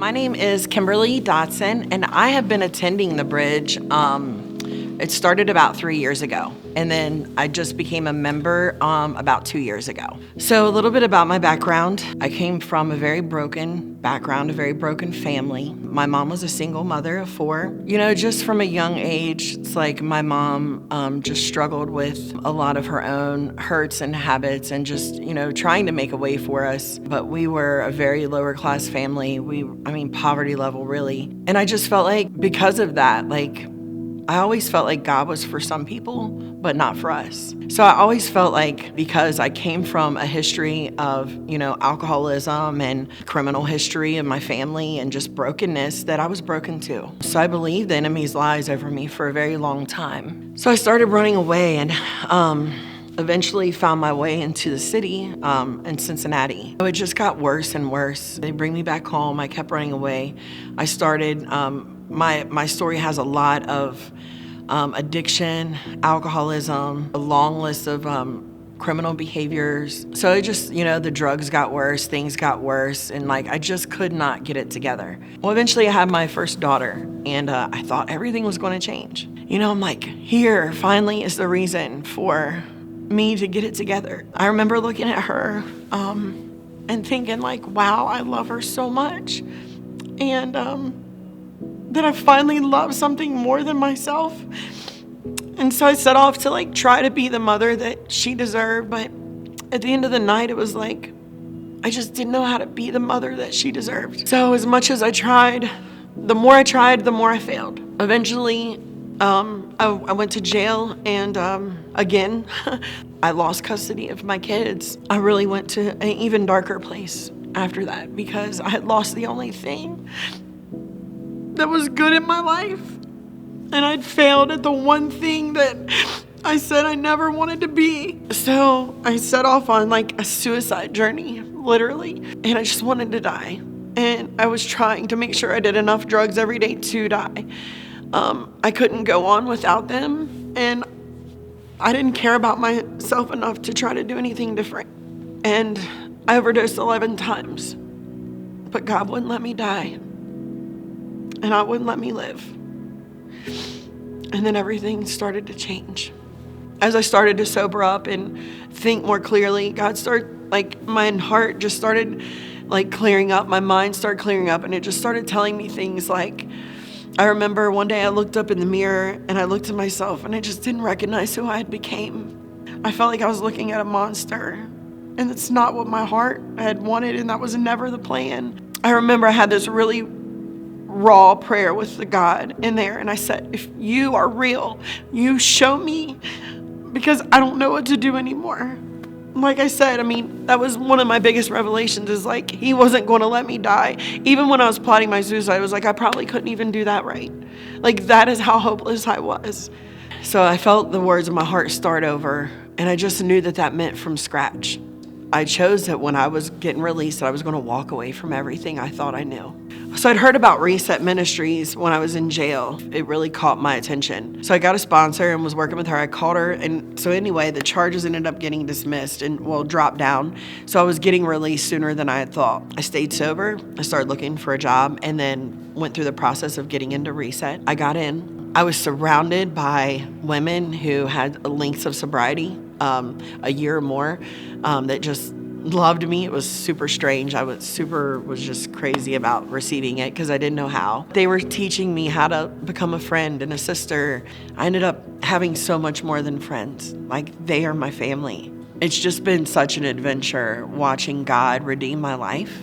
My name is Kimberly Dotson, and I have been attending the Bridge. It started about 3 years ago, and then I just became a member about 2 years ago. So a little bit about my background. I came from a very broken background, a very broken family. My mom was a single mother of 4. You know, just from a young age, it's like my mom just struggled with a lot of her own hurts and habits and just, trying to make a way for us. But we were a very lower class family. Poverty level, really. And I just felt like because of that, I always felt like God was for some people, but not for us. So I always felt like because I came from a history of, alcoholism and criminal history of my family and just brokenness, that I was broken too. So I believed the enemy's lies over me for a very long time. So I started running away and eventually found my way into the city in Cincinnati. So it just got worse and worse. They bring me back home. I kept running away. I started, my story has a lot of addiction, alcoholism, a long list of criminal behaviors. So it just, the drugs got worse, things got worse, and I just could not get it together. Well, eventually I had my first daughter, and I thought everything was going to change. I'm like, here finally is the reason for me to get it together. I remember looking at her and thinking wow, I love her so much. And that I finally love something more than myself. And so I set off to try to be the mother that she deserved. But at the end of the night, it was I just didn't know how to be the mother that she deserved. So as much as I tried, the more I failed. Eventually, I went to jail, and again, I lost custody of my kids. I really went to an even darker place after that because I had lost the only thing that was good in my life. And I'd failed at the one thing that I said I never wanted to be. So I set off on a suicide journey, literally. And I just wanted to die. And I was trying to make sure I did enough drugs every day to die. I couldn't go on without them. And I didn't care about myself enough to try to do anything different. And I overdosed 11 times. But God wouldn't let me die. And I wouldn't let me live. And then everything started to change. As I started to sober up and think more clearly, God started, my heart just started clearing up. My mind started clearing up, and it just started telling me things I remember one day I looked up in the mirror and I looked at myself and I just didn't recognize who I had became. I felt like I was looking at a monster, and that's not what my heart had wanted, and that was never the plan. I remember I had this really raw prayer with the God in there, and I said, if you are real, you show me, because I don't know what to do anymore. Like I said, that was one of my biggest revelations, is he wasn't going to let me die. Even when I was plotting my suicide, I was I probably couldn't even do that right. That is how hopeless I was. So I felt the words of my heart start over, and I just knew that meant from scratch. I chose that when I was getting released, that I was going to walk away from everything I thought I knew. So I'd heard about Reset Ministries when I was in jail. It really caught my attention. So I got a sponsor and was working with her. I called her. And so anyway, the charges ended up getting dismissed and dropped down. So I was getting released sooner than I had thought. I stayed sober. I started looking for a job and then went through the process of getting into Reset. I got in. I was surrounded by women who had lengths of sobriety, a year or more, that just loved me. It was super strange. I was just crazy about receiving it because I didn't know how. They were teaching me how to become a friend and a sister. I ended up having so much more than friends. They are my family. It's just been such an adventure watching God redeem my life.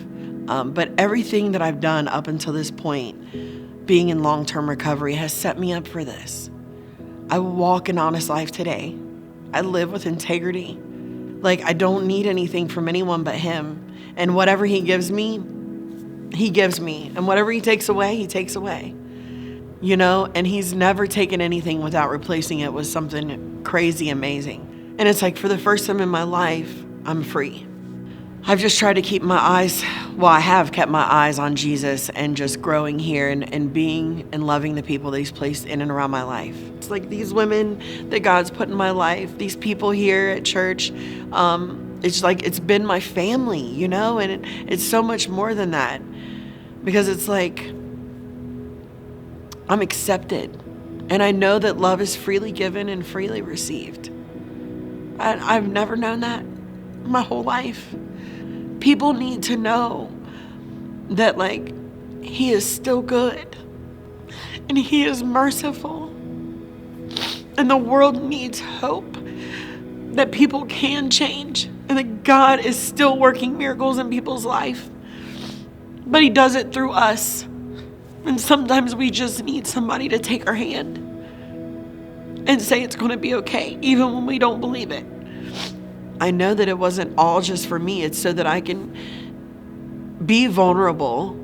But everything that I've done up until this point, being in long-term recovery, has set me up for this. I walk an honest life today. I live with integrity. I don't need anything from anyone but Him. And whatever He gives me, He gives me. And whatever He takes away, He takes away. And He's never taken anything without replacing it with something crazy amazing. And it's for the first time in my life, I'm free. I've just tried to keep my eyes, I have kept my eyes on Jesus and just growing here and being and loving the people that He's placed in and around my life. It's these women that God's put in my life, these people here at church. It's been my family, and it's so much more than that. because it's like I'm accepted. And I know that love is freely given and freely received. I've never known that my whole life. People need to know that, like, he is still good and he is merciful. And the world needs hope that people can change and that God is still working miracles in people's life. But he does it through us. And sometimes we just need somebody to take our hand and say it's going to be okay, even when we don't believe it. I know that it wasn't all just for me. It's so that I can be vulnerable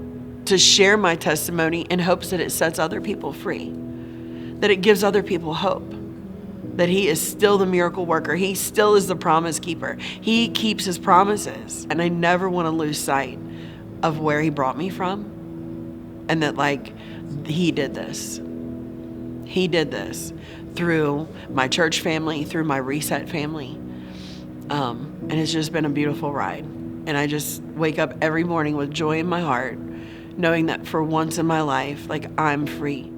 to share my testimony in hopes that it sets other people free, that it gives other people hope, that he is still the miracle worker. He still is the promise keeper. He keeps his promises. And I never want to lose sight of where he brought me from, and that, like, he did this. He did this through my church family, through my Reset family. And it's just been a beautiful ride. And I just wake up every morning with joy in my heart, knowing that for once in my life, like, I'm free.